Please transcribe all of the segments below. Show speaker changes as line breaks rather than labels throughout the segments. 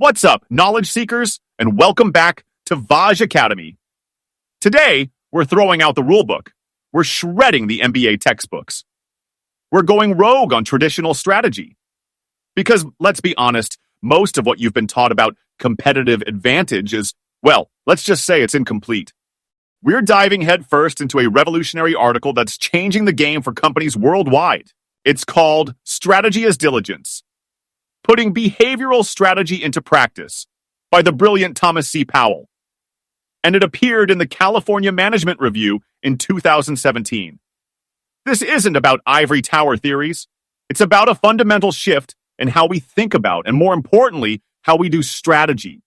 What's up, knowledge seekers, and welcome back to Vaj Academy. Today, we're throwing out the rulebook. We're shredding the MBA textbooks. We're going rogue on traditional strategy. Because, let's be honest, most of what you've been taught about competitive advantage is, well, let's just say it's incomplete. We're diving headfirst into a revolutionary article that's changing the game for companies worldwide. It's called Strategy as Diligence: Putting Behavioral Strategy into Practice by the brilliant Thomas C. Powell. And it appeared in the California Management Review in 2017. This isn't about ivory tower theories. It's about a fundamental shift in how we think about, and more importantly, how we do strategy.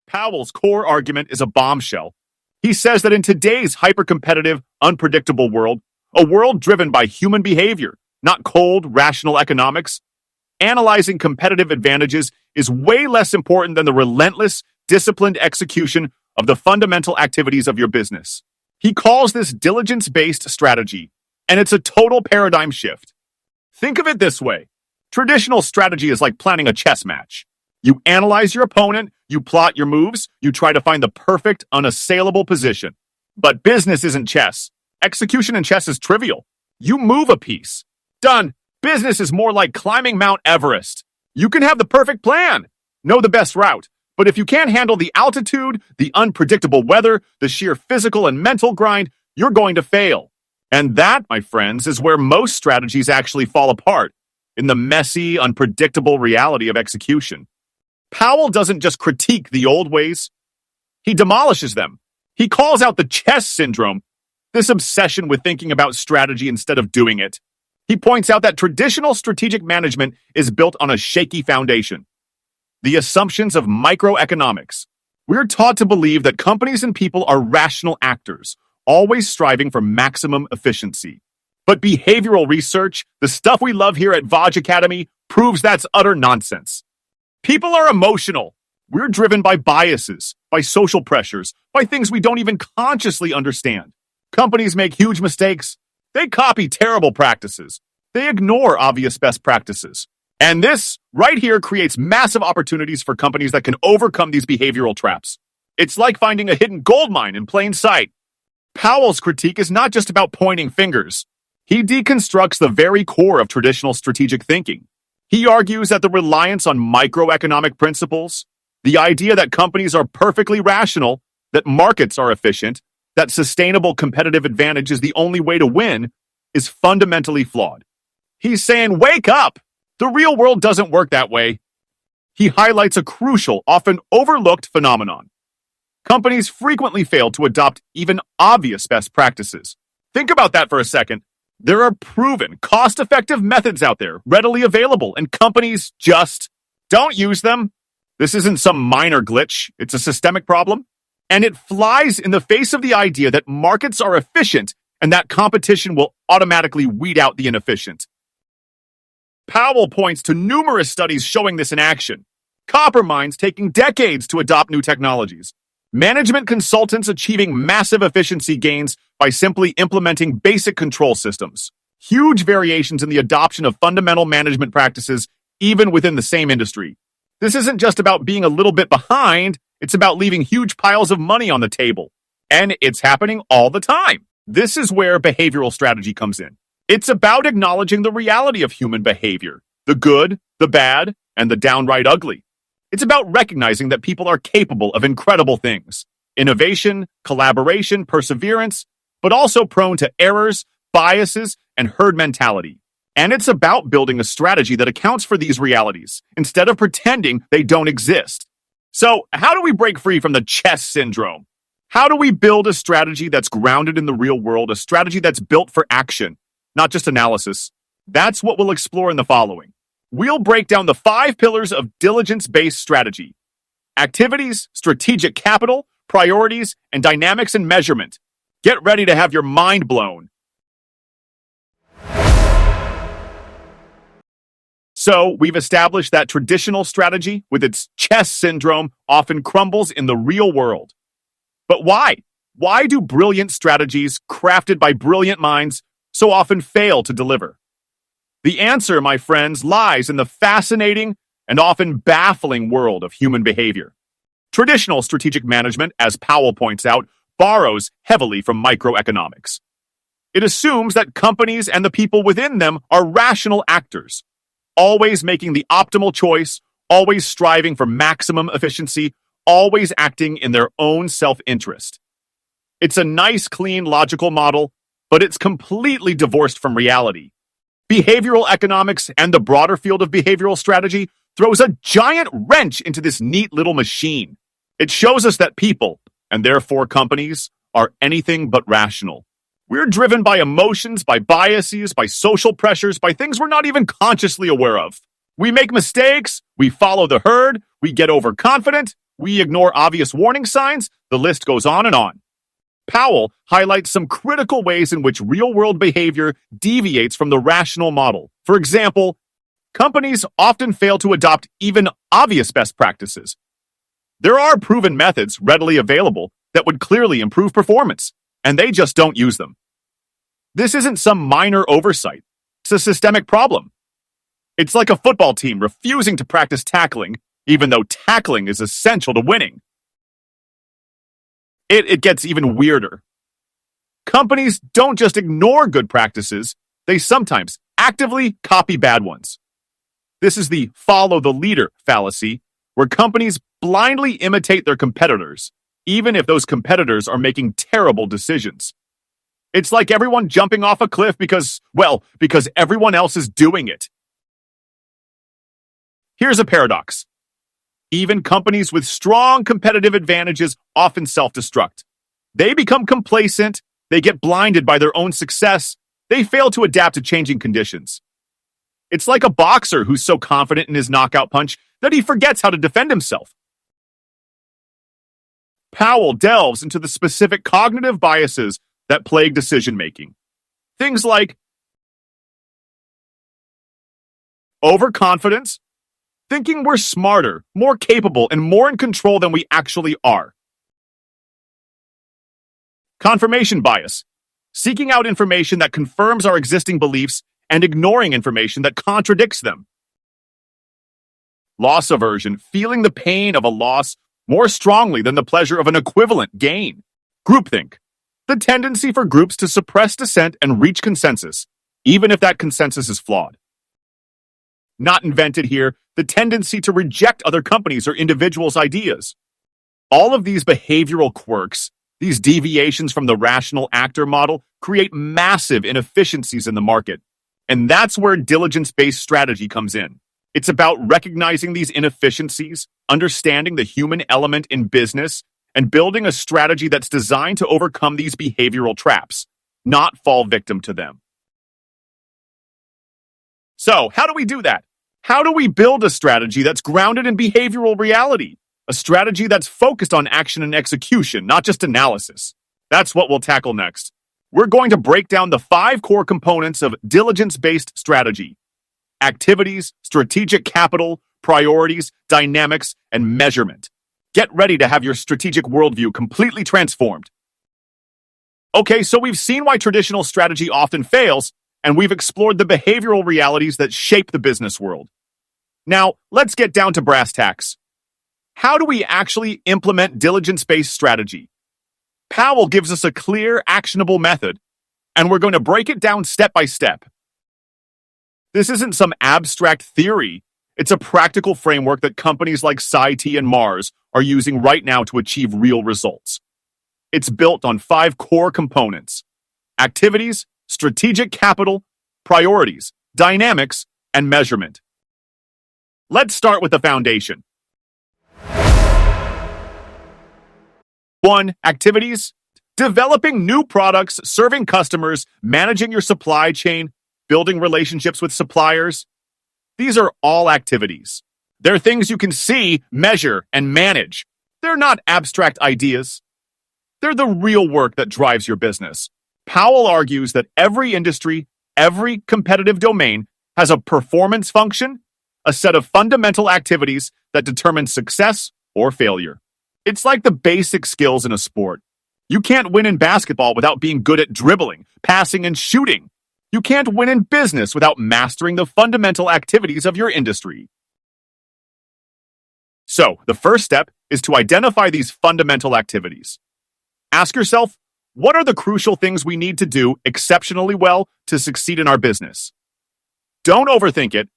Powell's core argument is a bombshell. He says that in today's hyper-competitive, unpredictable world, a world driven by human behavior, not cold, rational economics, analyzing competitive advantages is way less important than the relentless, disciplined execution of the fundamental activities of your business. He calls this diligence-based strategy, and it's a total paradigm shift. Think of it this way. Traditional strategy is like planning a chess match. You analyze your opponent, you plot your moves, you try to find the perfect, unassailable position. But business isn't chess. Execution in chess is trivial. You move a piece. Done. Business is more like climbing Mount Everest. You can have the perfect plan, know the best route, but if you can't handle the altitude, the unpredictable weather, the sheer physical and mental grind, you're going to fail. And that, my friends, is where most strategies actually fall apart, in the messy, unpredictable reality of execution. Powell doesn't just critique the old ways, he demolishes them. He calls out the chess syndrome, this obsession with thinking about strategy instead of doing it. He points out that traditional strategic management is built on a shaky foundation. The assumptions of microeconomics. We're taught to believe that companies and people are rational actors, always striving for maximum efficiency. But behavioral research, the stuff we love here at Vaj Academy, proves that's utter nonsense. People are emotional. We're driven by biases, by social pressures, by things we don't even consciously understand. Companies make huge mistakes. They copy terrible practices. They ignore obvious best practices. And this, right here, creates massive opportunities for companies that can overcome these behavioral traps. It's like finding a hidden gold mine in plain sight. Powell's critique is not just about pointing fingers. He deconstructs the very core of traditional strategic thinking. He argues that the reliance on microeconomic principles, the idea that companies are perfectly rational, that markets are efficient, that sustainable competitive advantage is the only way to win, is fundamentally flawed. He's saying, wake up! The real world doesn't work that way. He highlights a crucial, often overlooked phenomenon. Companies frequently fail to adopt even obvious best practices. Think about that for a second. There are proven, cost-effective methods out there, readily available, and companies just don't use them. This isn't some minor glitch. It's a systemic problem. And it flies in the face of the idea that markets are efficient and that competition will automatically weed out the inefficient. Powell points to numerous studies showing this in action. Copper mines taking decades to adopt new technologies. Management consultants achieving massive efficiency gains by simply implementing basic control systems. Huge variations in the adoption of fundamental management practices, even within the same industry. This isn't just about being a little bit behind, it's about leaving huge piles of money on the table. And it's happening all the time. This is where behavioral strategy comes in. It's about acknowledging the reality of human behavior, the good, the bad, and the downright ugly. It's about recognizing that people are capable of incredible things. Innovation, collaboration, perseverance, but also prone to errors, biases, and herd mentality. And it's about building a strategy that accounts for these realities, instead of pretending they don't exist. So, how do we break free from the chess syndrome? How do we build a strategy that's grounded in the real world, a strategy that's built for action, not just analysis? That's what we'll explore in the following. We'll break down the 5 pillars of diligence-based strategy: activities, strategic capital, priorities, and dynamics and measurement. Get ready to have your mind blown. So, we've established that traditional strategy, with its chess syndrome, often crumbles in the real world. But why? Why do brilliant strategies, crafted by brilliant minds, so often fail to deliver? The answer, my friends, lies in the fascinating and often baffling world of human behavior. Traditional strategic management, as Powell points out, borrows heavily from microeconomics. It assumes that companies and the people within them are rational actors, always making the optimal choice, always striving for maximum efficiency, always acting in their own self-interest. It's a nice, clean, logical model, but it's completely divorced from reality. Behavioral economics and the broader field of behavioral strategy throws a giant wrench into this neat little machine. It shows us that people, and therefore companies, are anything but rational. We're driven by emotions, by biases, by social pressures, by things we're not even consciously aware of. We make mistakes, we follow the herd, we get overconfident, we ignore obvious warning signs, the list goes on and on. Powell highlights some critical ways in which real-world behavior deviates from the rational model. For example, companies often fail to adopt even obvious best practices. There are proven methods readily available that would clearly improve performance, and they just don't use them. This isn't some minor oversight. It's a systemic problem. It's like a football team refusing to practice tackling, even though tackling is essential to winning. It gets even weirder. Companies don't just ignore good practices, they sometimes actively copy bad ones. This is the follow the leader fallacy, where companies blindly imitate their competitors, even if those competitors are making terrible decisions. It's like everyone jumping off a cliff because everyone else is doing it. Here's a paradox. Even companies with strong competitive advantages often self-destruct. They become complacent, they get blinded by their own success, they fail to adapt to changing conditions. It's like a boxer who's so confident in his knockout punch that he forgets how to defend himself. Powell delves into the specific cognitive biases that plague decision-making. Things like overconfidence, thinking we're smarter, more capable, and more in control than we actually are. Confirmation bias, seeking out information that confirms our existing beliefs and ignoring information that contradicts them. Loss aversion, feeling the pain of a loss more strongly than the pleasure of an equivalent gain. Groupthink, the tendency for groups to suppress dissent and reach consensus, even if that consensus is flawed. Not invented here, the tendency to reject other companies or individuals' ideas. All of these behavioral quirks, these deviations from the rational actor model, create massive inefficiencies in the market. And that's where diligence-based strategy comes in. It's about recognizing these inefficiencies, understanding the human element in business, and building a strategy that's designed to overcome these behavioral traps, not fall victim to them. So, how do we do that? How do we build a strategy that's grounded in behavioral reality? A strategy that's focused on action and execution, not just analysis. That's what we'll tackle next. We're going to break down the 5 core components of diligence-based strategy: activities, strategic capital, priorities, dynamics, and measurement. Get ready to have your strategic worldview completely transformed. Okay, so we've seen why traditional strategy often fails, and we've explored the behavioral realities that shape the business world. Now, let's get down to brass tacks. How do we actually implement diligence-based strategy? Powell gives us a clear, actionable method, and we're going to break it down step by step. This isn't some abstract theory. It's a practical framework that companies like SciT and Mars are using right now to achieve real results. It's built on 5 core components: activities, strategic capital, priorities, dynamics, and measurement. Let's start with the foundation. 1. Activities. Developing new products, serving customers, managing your supply chain, building relationships with suppliers. These are all activities. They're things you can see, measure, and manage. They're not abstract ideas. They're the real work that drives your business. Powell argues that every industry, every competitive domain has a performance function, a set of fundamental activities that determine success or failure. It's like the basic skills in a sport. You can't win in basketball without being good at dribbling, passing, and shooting. You can't win in business without mastering the fundamental activities of your industry. So, the first step is to identify these fundamental activities. Ask yourself, what are the crucial things we need to do exceptionally well to succeed in our business? Don't overthink it.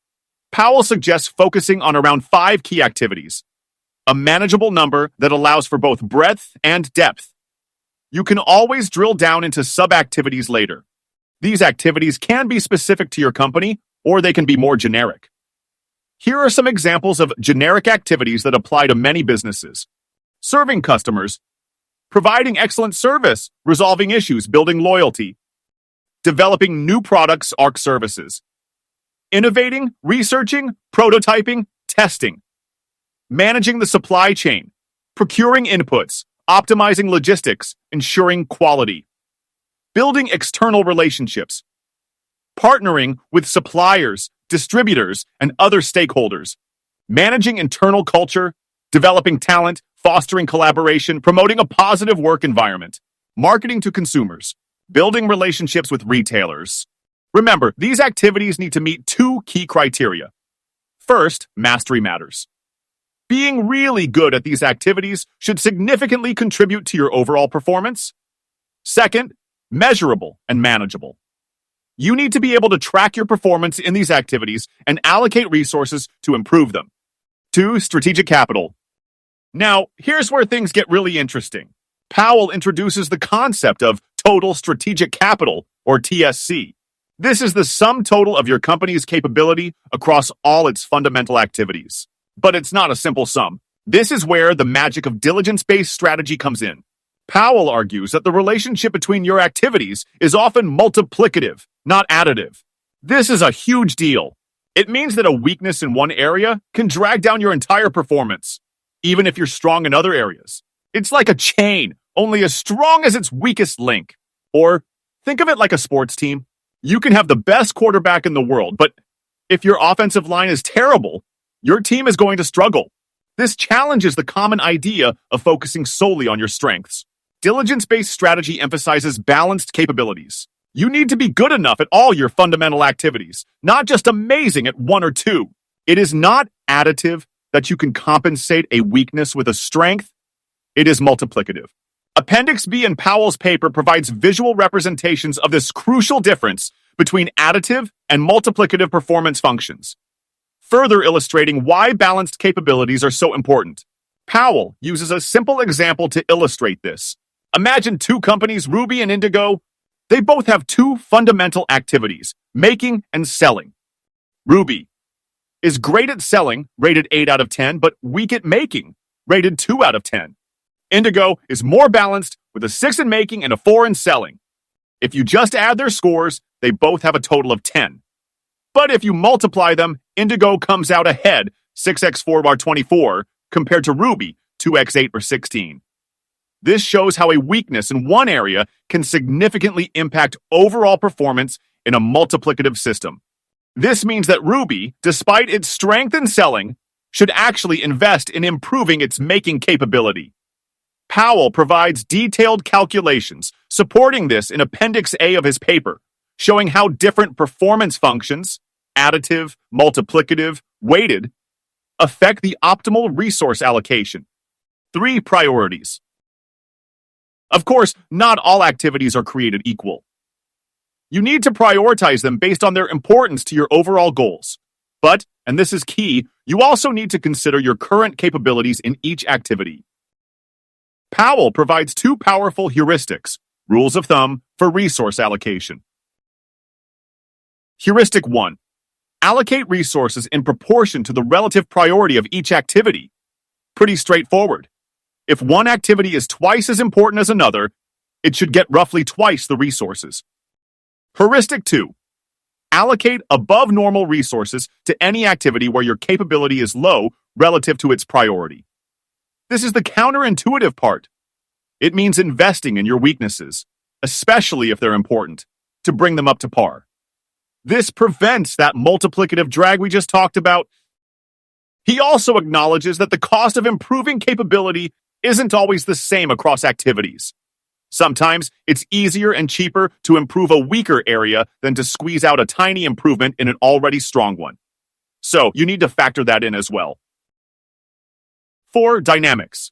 Powell suggests focusing on around 5 key activities, a manageable number that allows for both breadth and depth. You can always drill down into sub-activities later. These activities can be specific to your company, or they can be more generic. Here are some examples of generic activities that apply to many businesses. Serving customers, providing excellent service, resolving issues, building loyalty, developing new products or services, innovating, researching, prototyping, testing, managing the supply chain, procuring inputs, optimizing logistics, ensuring quality, building external relationships, partnering with suppliers, distributors, and other stakeholders, managing internal culture, developing talent, fostering collaboration, promoting a positive work environment, marketing to consumers, building relationships with retailers. Remember, these activities need to meet 2 key criteria. First, mastery matters. Being really good at these activities should significantly contribute to your overall performance. Second, measurable and manageable. You need to be able to track your performance in these activities and allocate resources to improve them. 2, strategic capital. Now, here's where things get really interesting. Powell introduces the concept of total strategic capital, or TSC. This is the sum total of your company's capability across all its fundamental activities. But it's not a simple sum. This is where the magic of diligence-based strategy comes in. Powell argues that the relationship between your activities is often multiplicative, not additive. This is a huge deal. It means that a weakness in one area can drag down your entire performance, even if you're strong in other areas. It's like a chain, only as strong as its weakest link. Or think of it like a sports team. You can have the best quarterback in the world, but if your offensive line is terrible, your team is going to struggle. This challenges the common idea of focusing solely on your strengths. Diligence-based strategy emphasizes balanced capabilities. You need to be good enough at all your fundamental activities, not just amazing at 1 or 2. It is not additive that you can compensate a weakness with a strength. It is multiplicative. Appendix B in Powell's paper provides visual representations of this crucial difference between additive and multiplicative performance functions, further illustrating why balanced capabilities are so important. Powell uses a simple example to illustrate this. Imagine 2 companies, Ruby and Indigo. They both have 2 fundamental activities, making and selling. Ruby is great at selling, rated 8 out of 10, but weak at making, rated 2 out of 10. Indigo is more balanced with a 6 in making and a 4 in selling. If you just add their scores, they both have a total of 10. But if you multiply them, Indigo comes out ahead, 6x4 bar 24, compared to Ruby, 2x8 or 16. This shows how a weakness in one area can significantly impact overall performance in a multiplicative system. This means that Ruby, despite its strength in selling, should actually invest in improving its making capability. Powell provides detailed calculations supporting this in Appendix A of his paper, showing how different performance functions, additive, multiplicative, weighted, affect the optimal resource allocation. 3 priorities. Of course, not all activities are created equal. You need to prioritize them based on their importance to your overall goals. But, and this is key, you also need to consider your current capabilities in each activity. Powell provides 2 powerful heuristics, rules of thumb, for resource allocation. Heuristic 1. Allocate resources in proportion to the relative priority of each activity. Pretty straightforward. If one activity is twice as important as another, it should get roughly twice the resources. Heuristic 2. Allocate above normal resources to any activity where your capability is low relative to its priority. This is the counterintuitive part. It means investing in your weaknesses, especially if they're important, to bring them up to par. This prevents that multiplicative drag we just talked about. He also acknowledges that the cost of improving capability isn't always the same across activities. Sometimes it's easier and cheaper to improve a weaker area than to squeeze out a tiny improvement in an already strong one. So you need to factor that in as well. 4. Dynamics.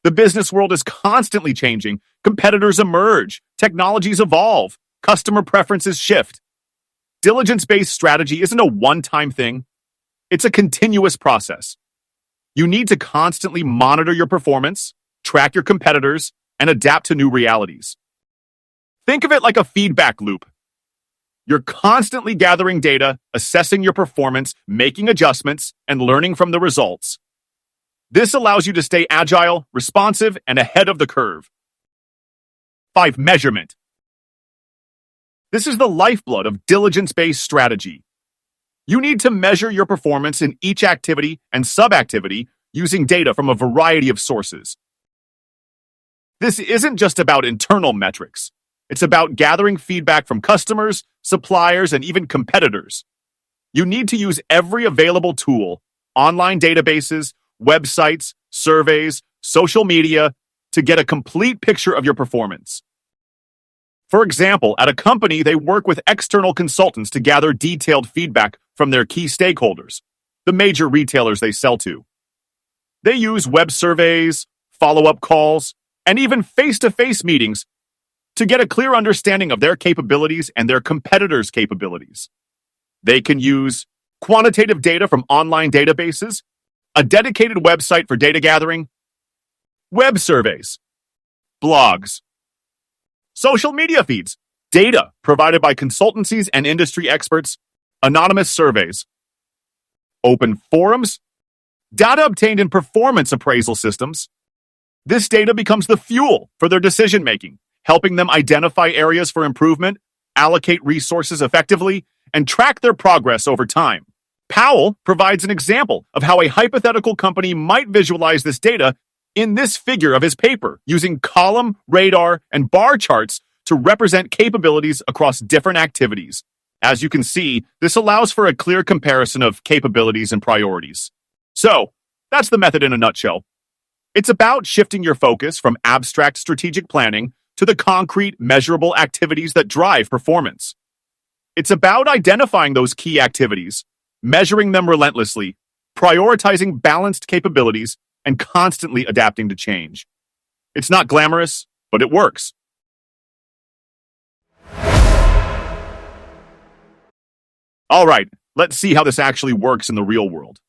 The business world is constantly changing. Competitors emerge, technologies evolve, customer preferences shift. Diligence-based strategy isn't a one-time thing. It's a continuous process. You need to constantly monitor your performance, track your competitors, and adapt to new realities. Think of it like a feedback loop. You're constantly gathering data, assessing your performance, making adjustments, and learning from the results. This allows you to stay agile, responsive, and ahead of the curve. 5. Measurement. This is the lifeblood of diligence-based strategy. You need to measure your performance in each activity and sub-activity using data from a variety of sources. This isn't just about internal metrics. It's about gathering feedback from customers, suppliers, and even competitors. You need to use every available tool, online databases, websites, surveys, social media, to get a complete picture of your performance. For example, at a company, they work with external consultants to gather detailed feedback from their key stakeholders, the major retailers they sell to. They use web surveys, follow-up calls, and even face-to-face meetings to get a clear understanding of their capabilities and their competitors' capabilities. They can use quantitative data from online databases, a dedicated website for data gathering, web surveys, blogs, social media feeds, data provided by consultancies and industry experts, anonymous surveys, open forums, data obtained in performance appraisal systems. This data becomes the fuel for their decision-making, helping them identify areas for improvement, allocate resources effectively, and track their progress over time. Powell provides an example of how a hypothetical company might visualize this data in this figure of his paper, using column, radar, and bar charts to represent capabilities across different activities. As you can see, this allows for a clear comparison of capabilities and priorities. So, that's the method in a nutshell. It's about shifting your focus from abstract strategic planning to the concrete, measurable activities that drive performance. It's about identifying those key activities, measuring them relentlessly, prioritizing balanced capabilities, and constantly adapting to change. It's not glamorous, but it works. All right, let's see how this actually works in the real world.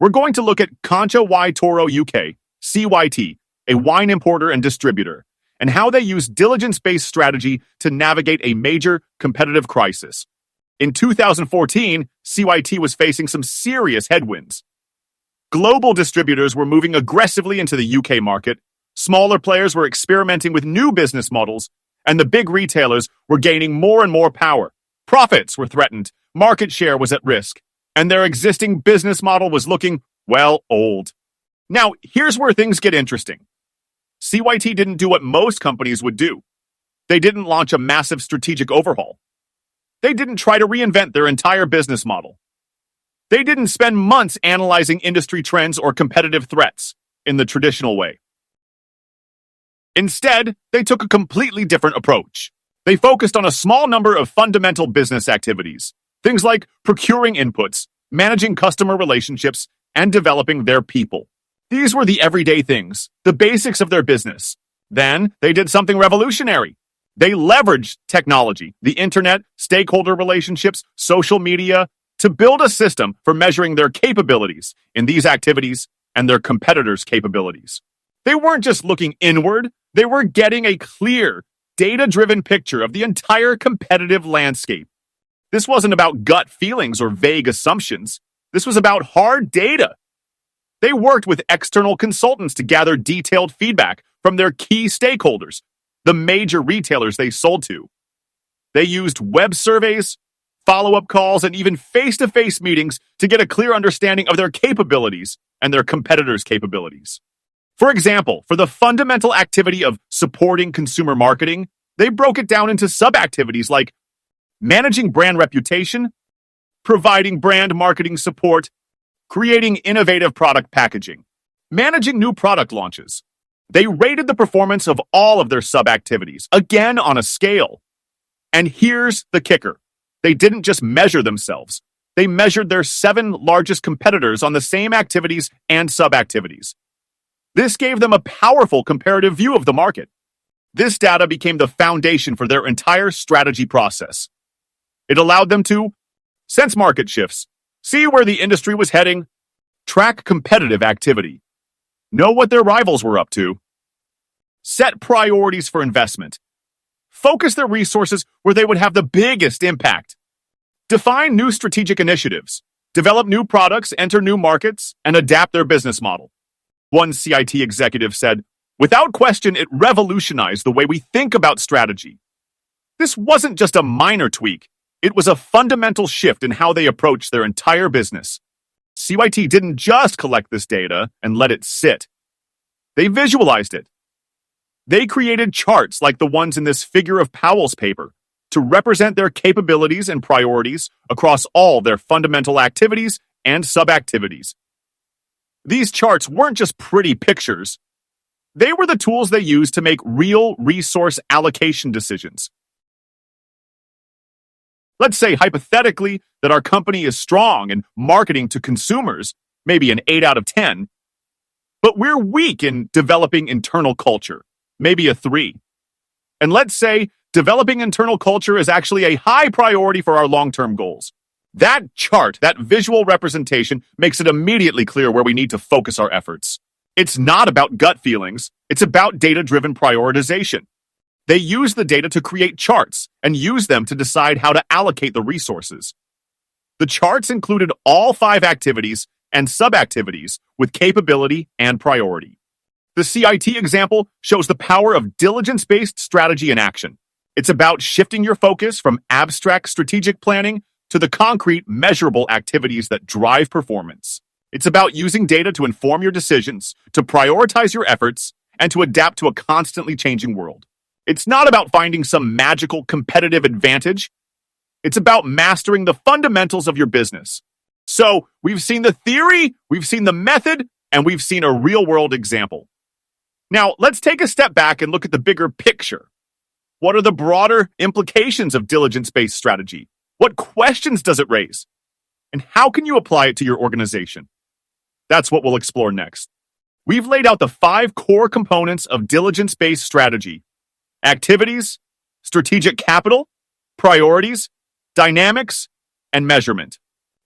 We're going to look at Concha y Toro UK, CYT, a wine importer and distributor, and how they use diligence-based strategy to navigate a major competitive crisis. In 2014, CYT was facing some serious headwinds. Global distributors were moving aggressively into the UK market, smaller players were experimenting with new business models, and the big retailers were gaining more and more power. Profits were threatened, market share was at risk, and their existing business model was looking, well, old. Now, here's where things get interesting. CYT didn't do what most companies would do. They didn't launch a massive strategic overhaul. They didn't try to reinvent their entire business model. They didn't spend months analyzing industry trends or competitive threats in the traditional way. Instead, they took a completely different approach. They focused on a small number of fundamental business activities, things like procuring inputs, managing customer relationships, and developing their people. These were the everyday things, the basics of their business. Then they did something revolutionary. They leveraged technology, the internet, stakeholder relationships, social media, to build a system for measuring their capabilities in these activities and their competitors' capabilities. They weren't just looking inward, they were getting a clear, data-driven picture of the entire competitive landscape. This wasn't about gut feelings or vague assumptions. This was about hard data. They worked with external consultants to gather detailed feedback from their key stakeholders, the major retailers they sold to. They used web surveys, follow-up calls, and even face-to-face meetings to get a clear understanding of their capabilities and their competitors' capabilities. For example, for the fundamental activity of supporting consumer marketing, they broke it down into sub-activities like managing brand reputation, providing brand marketing support, creating innovative product packaging, managing new product launches. They rated the performance of all of their sub-activities, again on a scale. And here's the kicker. They didn't just measure themselves. They measured their 7 largest competitors on the same activities and sub-activities. This gave them a powerful comparative view of the market. This data became the foundation for their entire strategy process. It allowed them to sense market shifts, see where the industry was heading, track competitive activity, know what their rivals were up to, set priorities for investment, focus their resources where they would have the biggest impact, define new strategic initiatives, develop new products, enter new markets, and adapt their business model. One CIT executive said, "Without question, it revolutionized the way we think about strategy. This wasn't just a minor tweak. It was a fundamental shift in how they approach their entire business." CYT didn't just collect this data and let it sit. They visualized it. They created charts like the ones in this figure of Powell's paper to represent their capabilities and priorities across all their fundamental activities and sub-activities. These charts weren't just pretty pictures. They were the tools they used to make real resource allocation decisions. Let's say hypothetically that our company is strong in marketing to consumers, maybe an 8 out of 10, but we're weak in developing internal culture, maybe a 3. And let's say developing internal culture is actually a high priority for our long-term goals. That chart, that visual representation, makes it immediately clear where we need to focus our efforts. It's not about gut feelings, it's about data-driven prioritization. They use the data to create charts and use them to decide how to allocate the resources. The charts included all 5 activities and sub-activities with capability and priority. The CIT example shows the power of diligence-based strategy in action. It's about shifting your focus from abstract strategic planning to the concrete, measurable activities that drive performance. It's about using data to inform your decisions, to prioritize your efforts, and to adapt to a constantly changing world. It's not about finding some magical competitive advantage. It's about mastering the fundamentals of your business. So, we've seen the theory, we've seen the method, and we've seen a real-world example. Now, let's take a step back and look at the bigger picture. What are the broader implications of diligence-based strategy? What questions does it raise? And how can you apply it to your organization? That's what we'll explore next. We've laid out the 5 core components of diligence-based strategy: activities, strategic capital, priorities, dynamics, and measurement.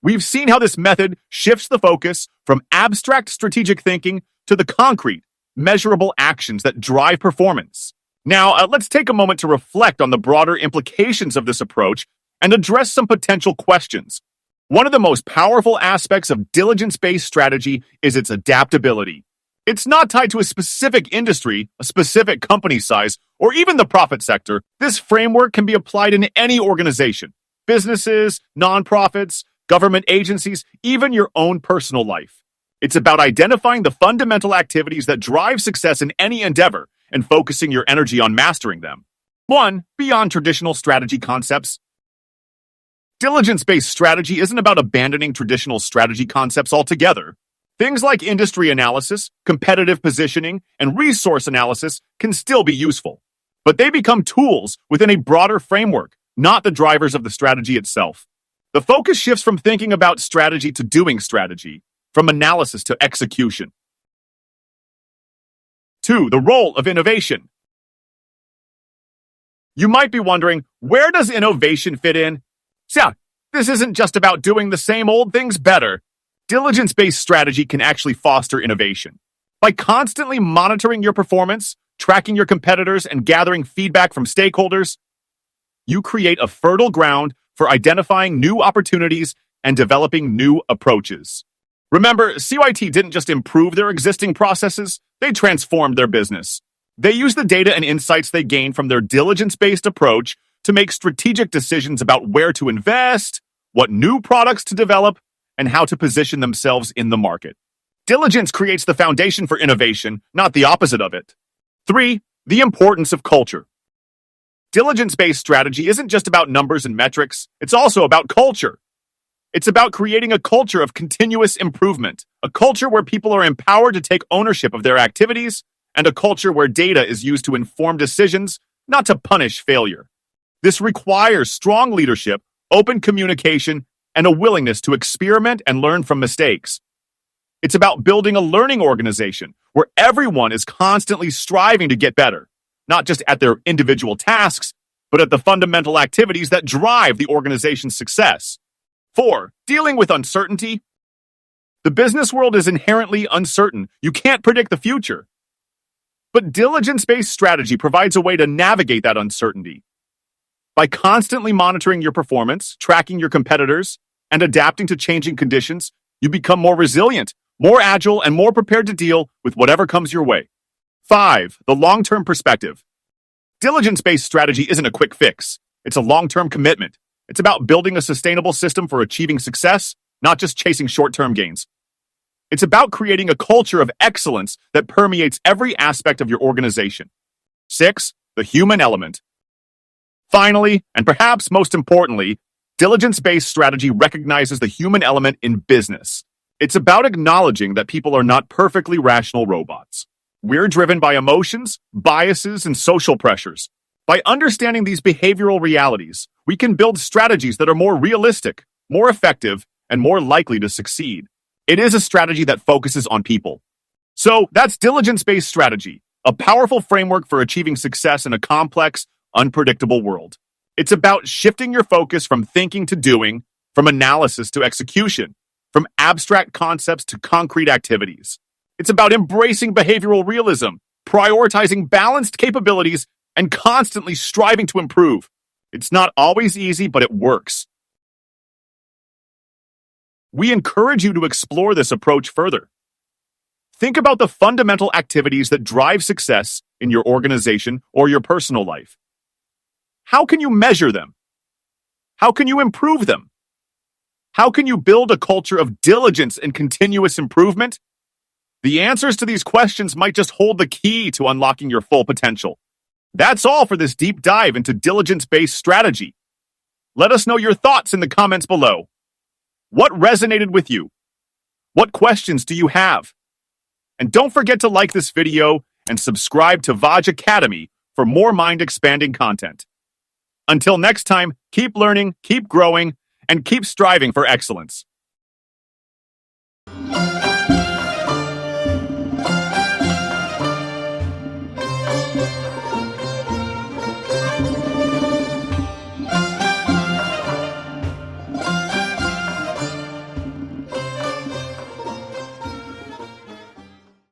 We've seen how this method shifts the focus from abstract strategic thinking to the concrete, measurable actions that drive performance. Now, let's take a moment to reflect on the broader implications of this approach and address some potential questions. One of the most powerful aspects of diligence-based strategy is its adaptability. It's not tied to a specific industry, a specific company size, or even the profit sector. This framework can be applied in any organization: businesses, nonprofits, government agencies, even your own personal life. It's about identifying the fundamental activities that drive success in any endeavor and focusing your energy on mastering them. 1. Beyond traditional strategy concepts. Diligence-based strategy isn't about abandoning traditional strategy concepts altogether. Things like industry analysis, competitive positioning, and resource analysis can still be useful, but they become tools within a broader framework, not the drivers of the strategy itself. The focus shifts from thinking about strategy to doing strategy, from analysis to execution. 2. The role of innovation. You might be wondering, where does innovation fit in? Yeah, this isn't just about doing the same old things better. Diligence-based strategy can actually foster innovation. By constantly monitoring your performance, tracking your competitors, and gathering feedback from stakeholders, you create a fertile ground for identifying new opportunities and developing new approaches. Remember, CYT didn't just improve their existing processes, they transformed their business. They used the data and insights they gained from their diligence-based approach to make strategic decisions about where to invest, what new products to develop, and how to position themselves in the market. Diligence creates the foundation for innovation, not the opposite of it. 3. The importance of culture. Diligence-based strategy isn't just about numbers and metrics, it's also about culture. It's about creating a culture of continuous improvement, a culture where people are empowered to take ownership of their activities, and a culture where data is used to inform decisions, not to punish failure. This requires strong leadership, open communication, and a willingness to experiment and learn from mistakes. It's about building a learning organization where everyone is constantly striving to get better, not just at their individual tasks, but at the fundamental activities that drive the organization's success. 4. Dealing with uncertainty. The business world is inherently uncertain. You can't predict the future. But diligence-based strategy provides a way to navigate that uncertainty. By constantly monitoring your performance, tracking your competitors, and adapting to changing conditions, you become more resilient, more agile, and more prepared to deal with whatever comes your way. 5. The long-term perspective. Diligence-based strategy isn't a quick fix. It's a long-term commitment. It's about building a sustainable system for achieving success, not just chasing short-term gains. It's about creating a culture of excellence that permeates every aspect of your organization. 6. The human element. Finally, and perhaps most importantly, diligence-based strategy recognizes the human element in business. It's about acknowledging that people are not perfectly rational robots. We're driven by emotions, biases, and social pressures. By understanding these behavioral realities, we can build strategies that are more realistic, more effective, and more likely to succeed. It is a strategy that focuses on people. So that's diligence-based strategy, a powerful framework for achieving success in a complex, unpredictable world. It's about shifting your focus from thinking to doing, from analysis to execution, from abstract concepts to concrete activities. It's about embracing behavioral realism, prioritizing balanced capabilities, and constantly striving to improve. It's not always easy, but it works. We encourage you to explore this approach further. Think about the fundamental activities that drive success in your organization or your personal life. How can you measure them? How can you improve them? How can you build a culture of diligence and continuous improvement? The answers to these questions might just hold the key to unlocking your full potential. That's all for this deep dive into diligence-based strategy. Let us know your thoughts in the comments below. What resonated with you? What questions do you have? And don't forget to like this video and subscribe to Vaj Academy for more mind-expanding content. Until next time, keep learning, keep growing, and keep striving for excellence.